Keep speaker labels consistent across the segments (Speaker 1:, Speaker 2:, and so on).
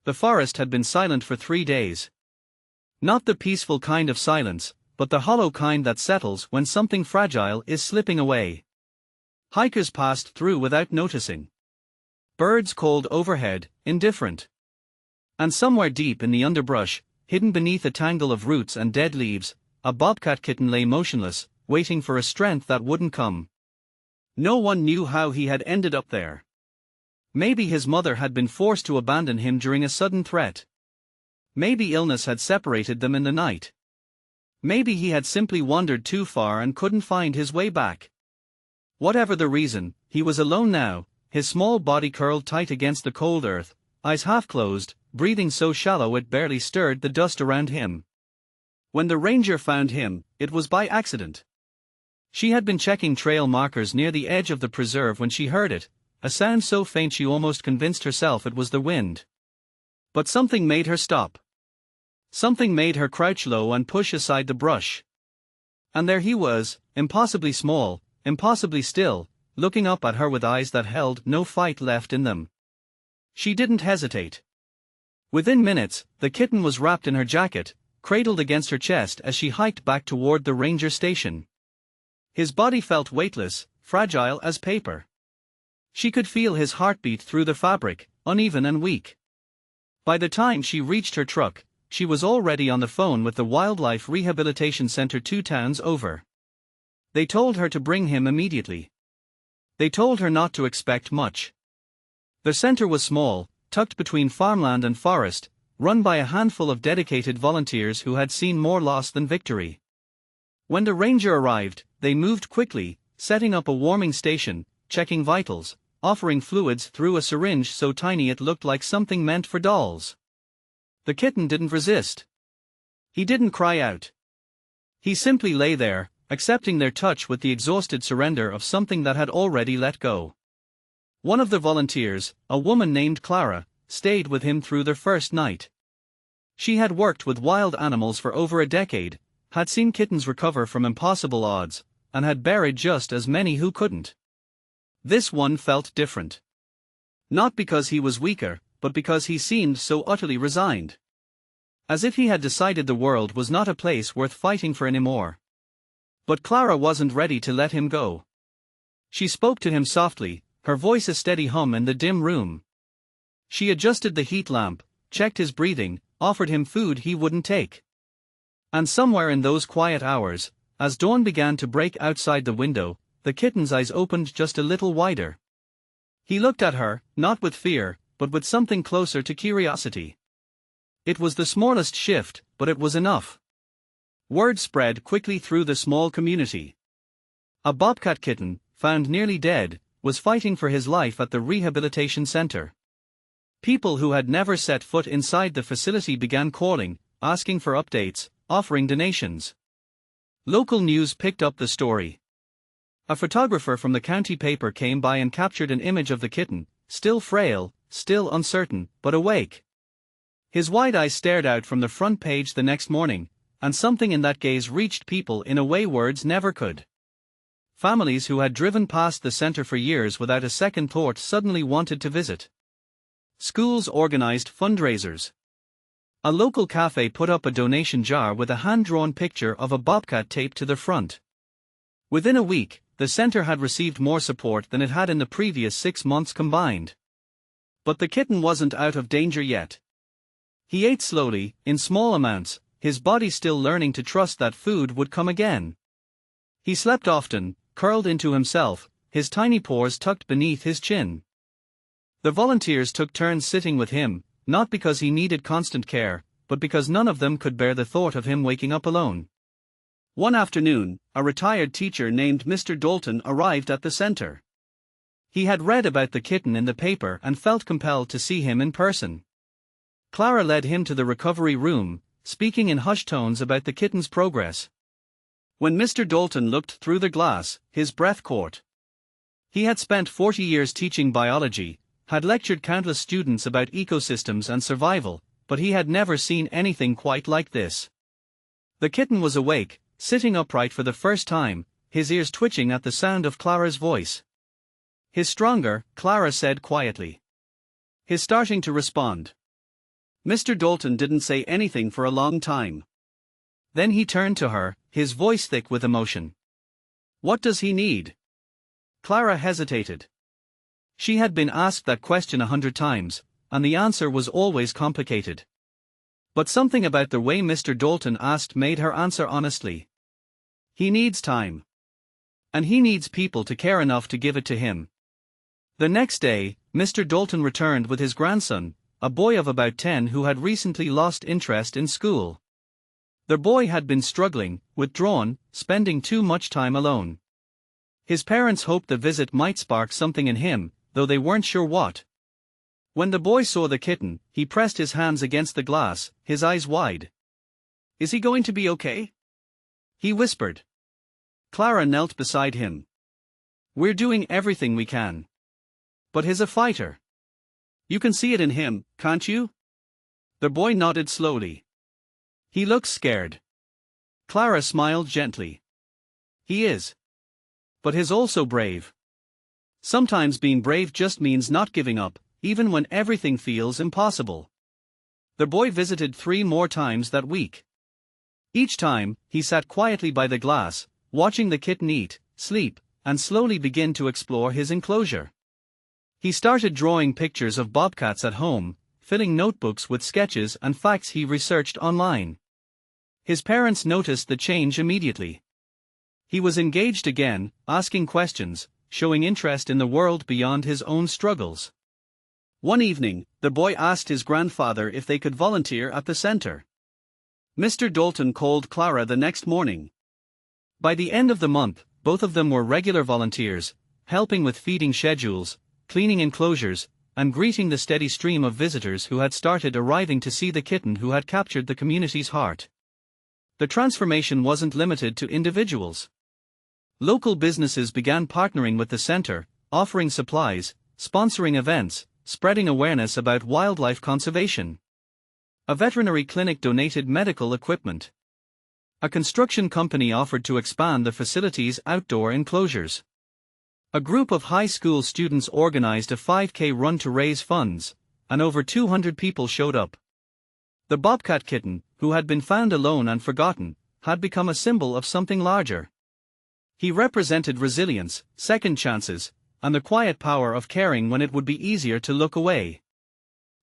Speaker 1: The forest had been silent for 3 days. Not the peaceful kind of silence, but the hollow kind that settles when something fragile is slipping away. Hikers passed through without noticing. Birds called overhead, indifferent. And somewhere deep in the underbrush, hidden beneath a tangle of roots and dead leaves, a bobcat kitten lay motionless, waiting for a strength that wouldn't come. No one knew how he had ended up there. Maybe his mother had been forced to abandon him during a sudden threat. Maybe illness had separated them in the night. Maybe he had simply wandered too far and couldn't find his way back. Whatever the reason, he was alone now, his small body curled tight against the cold earth, eyes half closed, breathing so shallow it barely stirred the dust around him. When the ranger found him, it was by accident. She had been checking trail markers near the edge of the preserve when she heard it, a sound so faint she almost convinced herself it was the wind. But something made her stop. Something made her crouch low and push aside the brush. And there he was, impossibly small, impossibly still, looking up at her with eyes that held no fight left in them. She didn't hesitate. Within minutes, the kitten was wrapped in her jacket, cradled against her chest as she hiked back toward the ranger station. His body felt weightless, fragile as paper. She could feel his heartbeat through the fabric, uneven and weak. By the time she reached her truck, she was already on the phone with the Wildlife Rehabilitation Center 2 towns over. They told her to bring him immediately. They told her not to expect much. The center was small, tucked between farmland and forest, run by a handful of dedicated volunteers who had seen more loss than victory. When the ranger arrived, they moved quickly, setting up a warming station, checking vitals, offering fluids through a syringe so tiny it looked like something meant for dolls. The kitten didn't resist. He didn't cry out. He simply lay there, accepting their touch with the exhausted surrender of something that had already let go. One of the volunteers, a woman named Clara, stayed with him through their first night. She had worked with wild animals for over a decade, had seen kittens recover from impossible odds, and had buried just as many who couldn't. This one felt different. Not because he was weaker, but because he seemed so utterly resigned. As if he had decided the world was not a place worth fighting for anymore. But Clara wasn't ready to let him go. She spoke to him softly, her voice a steady hum in the dim room. She adjusted the heat lamp, checked his breathing, offered him food he wouldn't take. And somewhere in those quiet hours, as dawn began to break outside the window, the kitten's eyes opened just a little wider. He looked at her, not with fear, but with something closer to curiosity. It was the smallest shift, but it was enough. Word spread quickly through the small community. A bobcat kitten, found nearly dead, was fighting for his life at the rehabilitation center. People who had never set foot inside the facility began calling, asking for updates, offering donations. Local news picked up the story. A photographer from the county paper came by and captured an image of the kitten, still frail, still uncertain, but awake. His wide eyes stared out from the front page the next morning, and something in that gaze reached people in a way words never could. Families who had driven past the center for years without a second thought suddenly wanted to visit. Schools organized fundraisers. A local cafe put up a donation jar with a hand-drawn picture of a bobcat taped to the front. Within a week, the center had received more support than it had in the previous 6 months combined. But the kitten wasn't out of danger yet. He ate slowly, in small amounts, his body still learning to trust that food would come again. He slept often, curled into himself, his tiny paws tucked beneath his chin. The volunteers took turns sitting with him, not because he needed constant care, but because none of them could bear the thought of him waking up alone. One afternoon, a retired teacher named Mr. Dalton arrived at the center. He had read about the kitten in the paper and felt compelled to see him in person. Clara led him to the recovery room, speaking in hushed tones about the kitten's progress. When Mr. Dalton looked through the glass, his breath caught. He had spent 40 years teaching biology, had lectured countless students about ecosystems and survival, but he had never seen anything quite like this. The kitten was awake, sitting upright for the first time, his ears twitching at the sound of Clara's voice. "He's stronger," Clara said quietly. "He's starting to respond." Mr. Dalton didn't say anything for a long time. Then he turned to her, his voice thick with emotion. "What does he need?" Clara hesitated. She had been asked that question 100 times, and the answer was always complicated. But something about the way Mr. Dalton asked made her answer honestly. He needs time. And he needs people to care enough to give it to him. The next day, Mr. Dalton returned with his grandson, a boy of about 10 who had recently lost interest in school. The boy had been struggling, withdrawn, spending too much time alone. His parents hoped the visit might spark something in him, though they weren't sure what. When the boy saw the kitten, he pressed his hands against the glass, his eyes wide. "Is he going to be okay?" he whispered. Clara knelt beside him. "We're doing everything we can. But he's a fighter. You can see it in him, can't you?" The boy nodded slowly. "He looks scared." Clara smiled gently. "He is. But he's also brave. Sometimes being brave just means not giving up, even when everything feels impossible." The boy visited 3 more times that week. Each time, he sat quietly by the glass, watching the kitten eat, sleep, and slowly begin to explore his enclosure. He started drawing pictures of bobcats at home, filling notebooks with sketches and facts he researched online. His parents noticed the change immediately. He was engaged again, asking questions, showing interest in the world beyond his own struggles. One evening, the boy asked his grandfather if they could volunteer at the center. Mr. Dalton called Clara the next morning. By the end of the month, both of them were regular volunteers, helping with feeding schedules, cleaning enclosures, and greeting the steady stream of visitors who had started arriving to see the kitten who had captured the community's heart. The transformation wasn't limited to individuals. Local businesses began partnering with the center, offering supplies, sponsoring events, spreading awareness about wildlife conservation. A veterinary clinic donated medical equipment. A construction company offered to expand the facility's outdoor enclosures. A group of high school students organized a 5K run to raise funds, and over 200 people showed up. The Bobcat kitten, who had been found alone and forgotten, had become a symbol of something larger. He represented resilience, second chances, and the quiet power of caring when it would be easier to look away.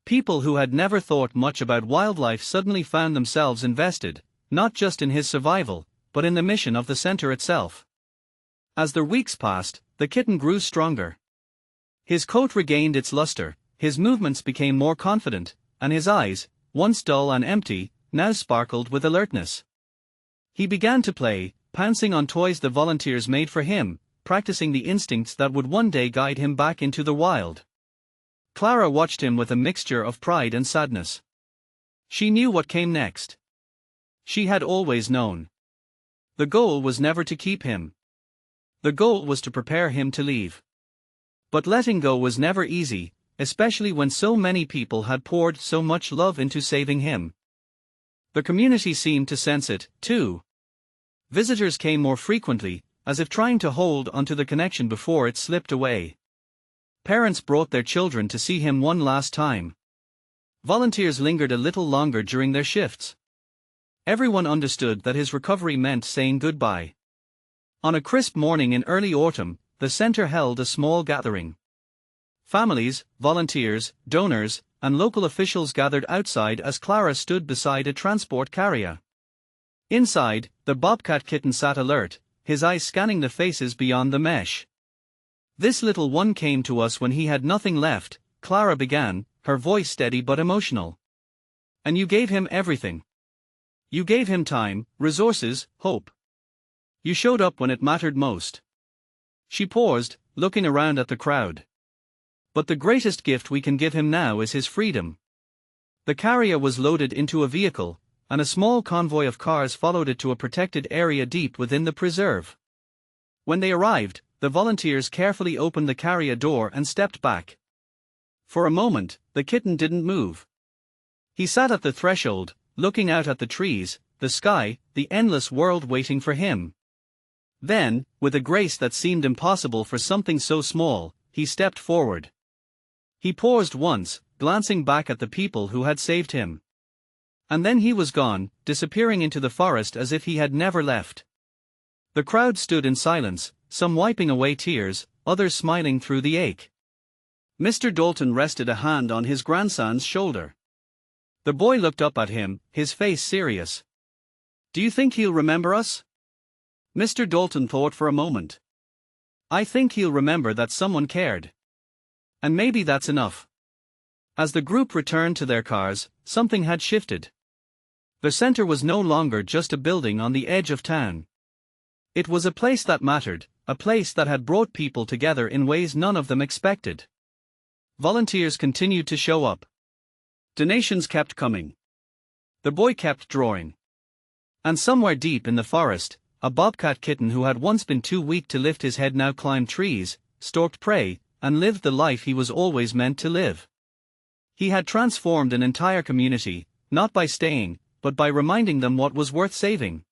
Speaker 1: People who had never thought much about wildlife suddenly found themselves invested, not just in his survival, but in the mission of the center itself. As the weeks passed, the kitten grew stronger. His coat regained its luster, his movements became more confident, and his eyes, once dull and empty, now sparkled with alertness. He began to play, pouncing on toys the volunteers made for him, practicing the instincts that would one day guide him back into the wild. Clara watched him with a mixture of pride and sadness. She knew what came next. She had always known. The goal was never to keep him. The goal was to prepare him to leave. But letting go was never easy, especially when so many people had poured so much love into saving him. The community seemed to sense it, too. Visitors came more frequently, as if trying to hold onto the connection before it slipped away. Parents brought their children to see him one last time. Volunteers lingered a little longer during their shifts. Everyone understood that his recovery meant saying goodbye. On a crisp morning in early autumn, the center held a small gathering. Families, volunteers, donors, and local officials gathered outside as Clara stood beside a transport carrier. Inside, the Bobcat kitten sat alert, his eyes scanning the faces beyond the mesh. "This little one came to us when he had nothing left," Clara began, her voice steady but emotional. "And you gave him everything. You gave him time, resources, hope. You showed up when it mattered most." She paused, looking around at the crowd. "But the greatest gift we can give him now is his freedom." The carrier was loaded into a vehicle, and a small convoy of cars followed it to a protected area deep within the preserve. When they arrived, the volunteers carefully opened the carrier door and stepped back. For a moment, the kitten didn't move. He sat at the threshold, looking out at the trees, the sky, the endless world waiting for him. Then, with a grace that seemed impossible for something so small, he stepped forward. He paused once, glancing back at the people who had saved him. And then he was gone, disappearing into the forest as if he had never left. The crowd stood in silence, some wiping away tears, others smiling through the ache. Mr. Dalton rested a hand on his grandson's shoulder. The boy looked up at him, his face serious. "Do you think he'll remember us?" Mr. Dalton thought for a moment. "I think he'll remember that someone cared. And maybe that's enough." As the group returned to their cars, something had shifted. The center was no longer just a building on the edge of town. It was a place that mattered, a place that had brought people together in ways none of them expected. Volunteers continued to show up. Donations kept coming. The boy kept drawing. And somewhere deep in the forest, a bobcat kitten who had once been too weak to lift his head now climbed trees, stalked prey, and lived the life he was always meant to live. He had transformed an entire community, not by staying, but by reminding them what was worth saving.